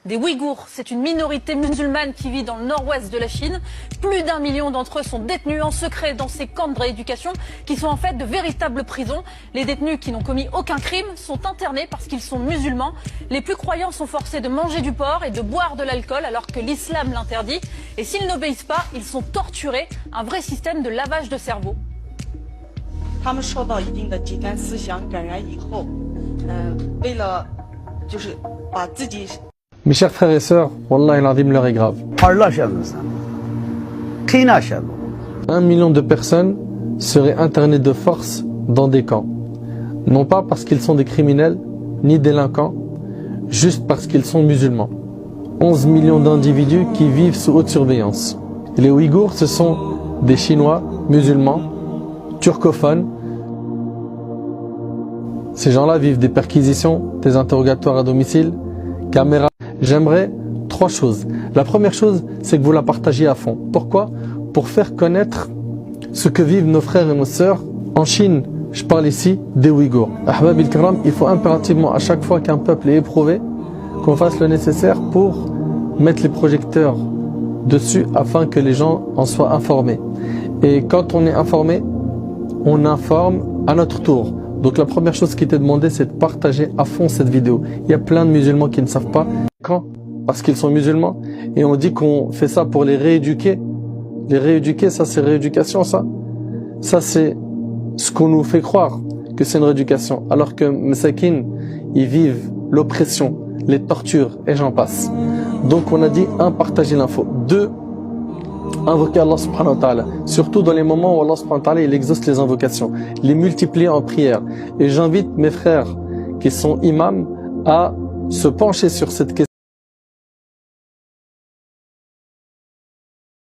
des Ouïghours. C'est une minorité musulmane qui vit dans le nord-ouest de la Chine. Plus d'1 million d'entre eux sont détenus en secret dans ces camps de rééducation qui sont en fait de véritables prisons. Les détenus qui n'ont commis aucun crime sont internés parce qu'ils sont musulmans. Les plus croyants sont forcés de manger du porc et de boire de l'alcool alors que l'islam l'interdit. Et s'ils n'obéissent pas, ils sont torturés. Un vrai système de lavage de cerveau. 他们受到一定的极端思想感染以后，为了就是把自己。 Mes chers frères et sœurs, Wallah al-Azim, l'heure est grave. 1 million de personnes seraient internées de force dans des camps. Non pas parce qu'ils sont des criminels, ni délinquants, juste parce qu'ils sont musulmans. 11 millions d'individus qui vivent sous haute surveillance. Et les Ouïghours, ce sont des Chinois, musulmans, turcophones. Ces gens-là vivent des perquisitions, des interrogatoires à domicile, caméras. J'aimerais 3 choses. La première chose, c'est que vous la partagiez à fond. Pourquoi? Pour faire connaître ce que vivent nos frères et nos sœurs en Chine. Je parle ici des Ouïghours. Ahbab il-Kiram, il faut impérativement, à chaque fois qu'un peuple est éprouvé, qu'on fasse le nécessaire pour mettre les projecteurs dessus afin que les gens en soient informés. Et quand on est informé, on informe à notre tour. Donc la première chose qui était demandée, c'est de partager à fond cette vidéo. Il y a plein de musulmans qui ne savent pas. Quand? Parce qu'ils sont musulmans. Et on dit qu'on fait ça pour les rééduquer. Les rééduquer, ça c'est rééducation, ça. Ça c'est ce qu'on nous fait croire que c'est une rééducation. Alors que Masakin, ils vivent l'oppression, les tortures et j'en passe. Donc on a dit 1, partager l'info. 2, invoquer Allah subhanahu wa ta'ala. Surtout dans les moments où Allah subhanahu wa ta'ala il exauce les invocations. Les multiplier en prière. Et j'invite mes frères qui sont imams à se pencher sur cette question.